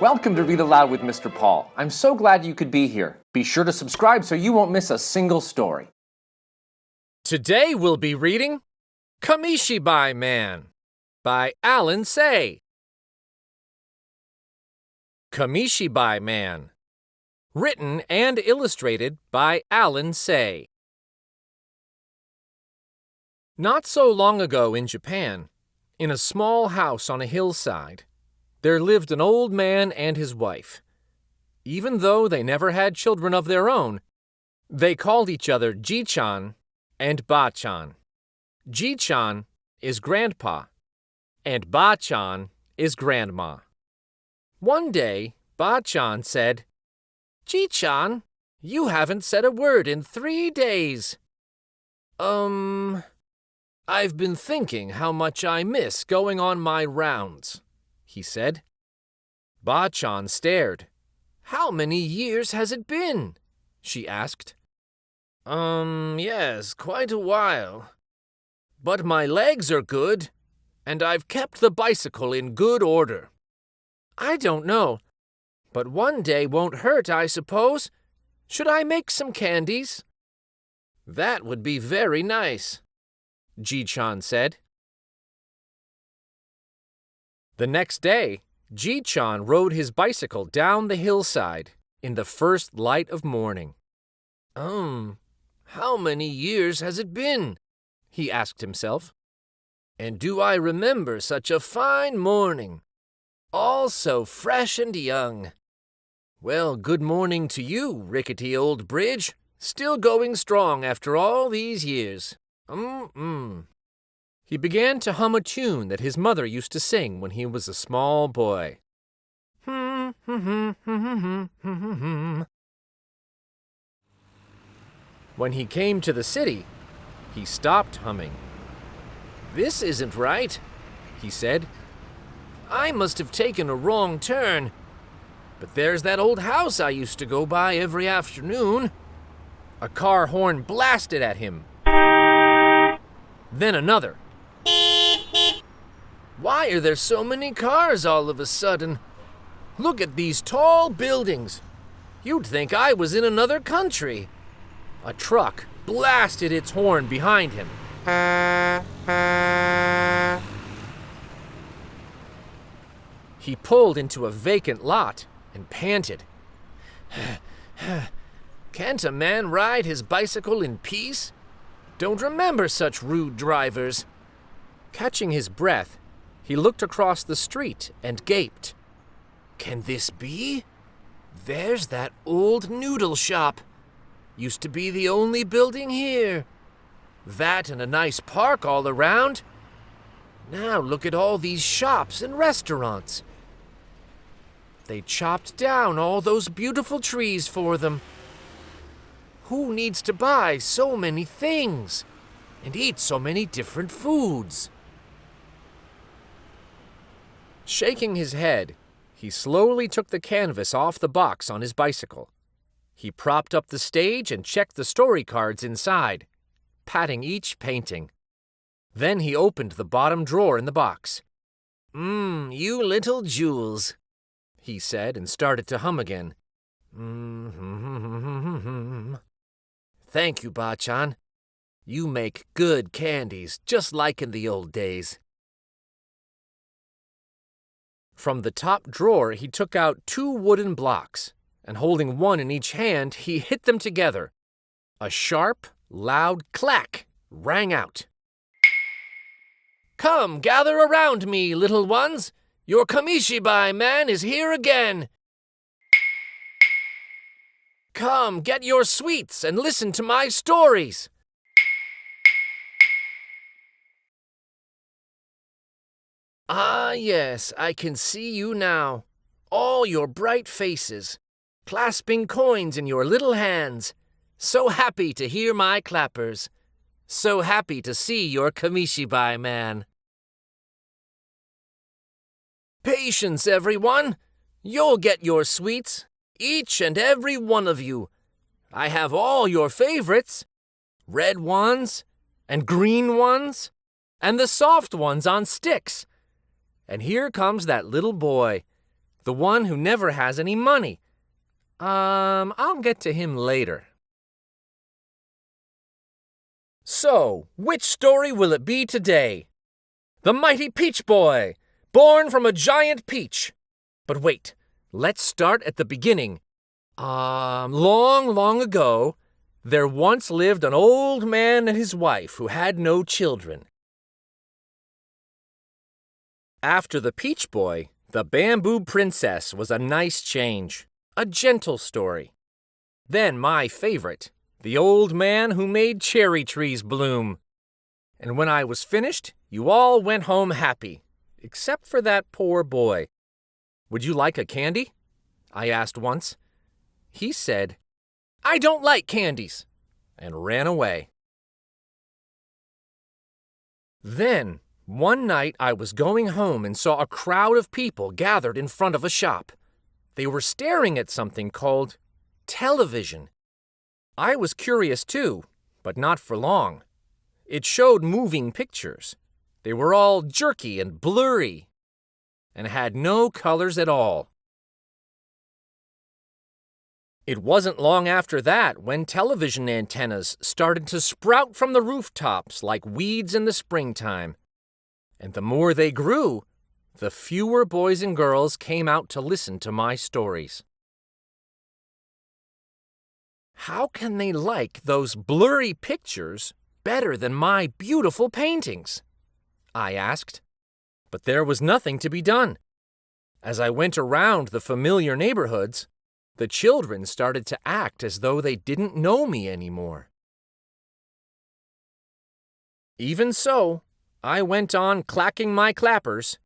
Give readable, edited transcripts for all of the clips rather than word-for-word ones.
Welcome to Read Aloud with Mr. Paul. I'm so glad you could be here. Be sure to subscribe so you won't miss a single story. Today we'll be reading Kamishibai Man by Alan Say. Kamishibai Man. Written and illustrated by Alan Say. Not so long ago in Japan, in a small house on a hillside, there lived an old man and his wife. Even though they never had children of their own, they called each other Ji-chan and Ba-chan. Ji-chan is grandpa, and Ba-chan is grandma. One day, Ba-chan said, "Ji-chan, you haven't said a word in 3 days." I've been thinking how much I miss going on my rounds," he said. Ba-chan stared. "How many years has it been?" she asked. Yes, quite a while. But my legs are good, and I've kept the bicycle in good order." "I don't know, but one day won't hurt, I suppose. Should I make some candies?" "That would be very nice," Ji-chan said. The next day, Ji-chan rode his bicycle down the hillside in the first light of morning. How many years has it been?" he asked himself. "And do I remember such a fine morning? All so fresh and young. Well, good morning to you, rickety old bridge. Still going strong after all these years. He began to hum a tune that his mother used to sing when he was a small boy. When he came to the city, he stopped humming. "This isn't right," he said. "I must have taken a wrong turn. But there's that old house I used to go by every afternoon." A car horn blasted at him. Then another. Why are there so many cars all of a sudden? Look at these tall buildings. You'd think I was in another country. A truck blasted its horn behind him. He pulled into a vacant lot and panted. Can't a man ride his bicycle in peace? Don't remember such rude drivers. Catching his breath, he looked across the street and gaped. Can this be? There's that old noodle shop. Used to be the only building here. That and a nice park all around. Now look at all these shops and restaurants. They chopped down all those beautiful trees for them. Who needs to buy so many things and eat so many different foods? Shaking his head, he slowly took the canvas off the box on his bicycle. He propped up the stage and checked the story cards inside, patting each painting. Then he opened the bottom drawer in the box. You little jewels," he said and started to hum again. Thank you, Ba-chan. You make good candies, just like in the old days." From the top drawer, he took out 2 wooden blocks, and holding one in each hand, he hit them together. A sharp, loud clack rang out. "Come, gather around me, little ones. Your Kamishibai Man is here again. Come, get your sweets and listen to my stories." Ah, yes, I can see you now. All your bright faces, clasping coins in your little hands. So happy to hear my clappers. So happy to see your Kamishibai Man. Patience, everyone. You'll get your sweets. Each and every one of you. I have all your favorites. Red ones, and green ones, and the soft ones on sticks. And here comes that little boy. The one who never has any money. I'll get to him later. So, which story will it be today? The Mighty Peach Boy, born from a giant peach. But wait, let's start at the beginning. Long, long ago, there once lived an old man and his wife who had no children. After the Peach Boy, the Bamboo Princess was a nice change, a gentle story. Then my favorite, the old man who made cherry trees bloom. And when I was finished, you all went home happy, except for that poor boy. Would you like a candy? I asked once. He said, I don't like candies, and ran away. Then, one night I was going home and saw a crowd of people gathered in front of a shop. They were staring at something called television. I was curious too, but not for long. It showed moving pictures. They were all jerky and blurry, and had no colors at all. It wasn't long after that when television antennas started to sprout from the rooftops like weeds in the springtime. And the more they grew, the fewer boys and girls came out to listen to my stories. How can they like those blurry pictures better than my beautiful paintings? I asked. But there was nothing to be done. As I went around the familiar neighborhoods, the children started to act as though they didn't know me anymore. Even so, I went on clacking my clappers.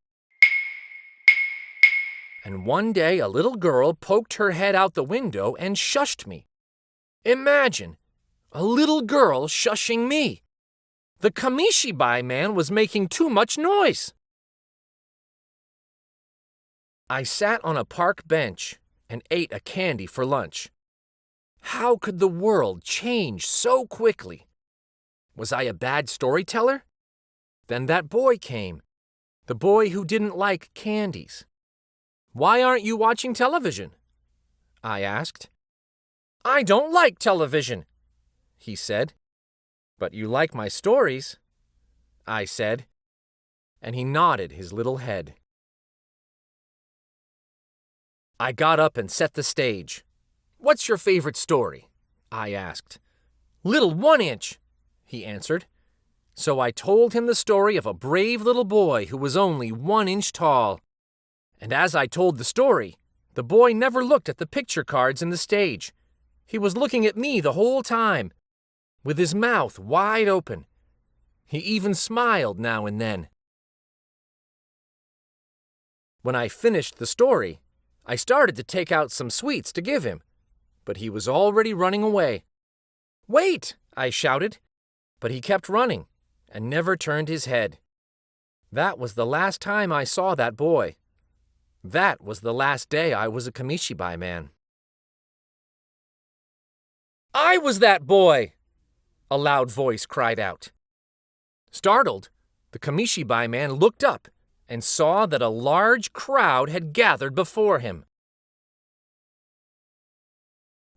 And one day a little girl poked her head out the window and shushed me. Imagine, a little girl shushing me. The Kamishibai man was making too much noise. I sat on a park bench and ate a candy for lunch. How could the world change so quickly? Was I a bad storyteller? Then that boy came, the boy who didn't like candies. Why aren't you watching television? I asked. I don't like television, he said. But you like my stories, I said, and he nodded his little head. I got up and set the stage. What's your favorite story? I asked. Little 1-inch, he answered. So I told him the story of a brave little boy who was only 1 inch tall. And as I told the story, the boy never looked at the picture cards in the stage. He was looking at me the whole time, with his mouth wide open. He even smiled now and then. When I finished the story, I started to take out some sweets to give him, but he was already running away. Wait, I shouted, but he kept running and never turned his head. That was the last time I saw that boy. That was the last day I was a Kamishibai man. I was that boy! A loud voice cried out. Startled, the Kamishibai man looked up and saw that a large crowd had gathered before him.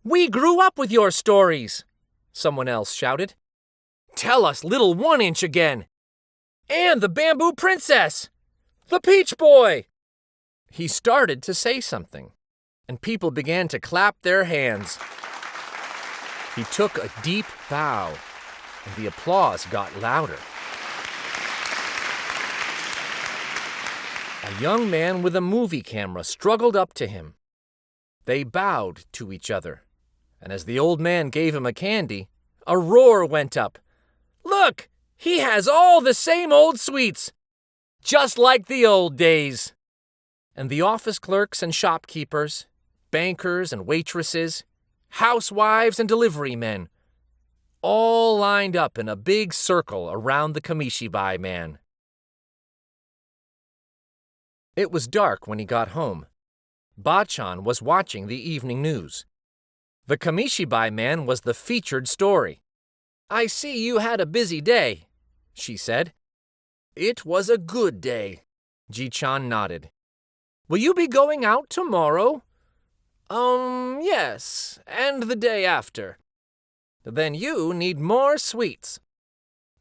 We grew up with your stories, someone else shouted. Tell us Little 1-inch again. And the Bamboo Princess! The Peach Boy! He started to say something, and people began to clap their hands. He took a deep bow, and the applause got louder. A young man with a movie camera struggled up to him. They bowed to each other, and as the old man gave him a candy, a roar went up. Look, he has all the same old sweets, just like the old days. And the office clerks and shopkeepers, bankers and waitresses, housewives and delivery men, all lined up in a big circle around the Kamishibai man. It was dark when he got home. Bachan was watching the evening news. The Kamishibai man was the featured story. I see you had a busy day, she said. It was a good day, Ji-chan nodded. Will you be going out tomorrow? Yes, and the day after. Then you need more sweets.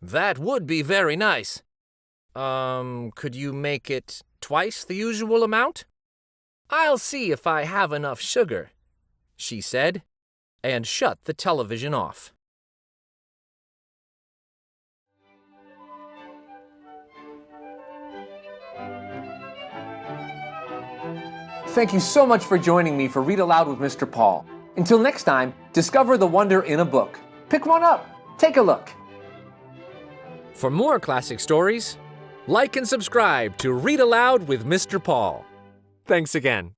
That would be very nice. Could you make it twice the usual amount? I'll see if I have enough sugar, she said, and shut the television off. Thank you so much for joining me for Read Aloud with Mr. Paul. Until next time, discover the wonder in a book. Pick one up. Take a look. For more classic stories, like and subscribe to Read Aloud with Mr. Paul. Thanks again.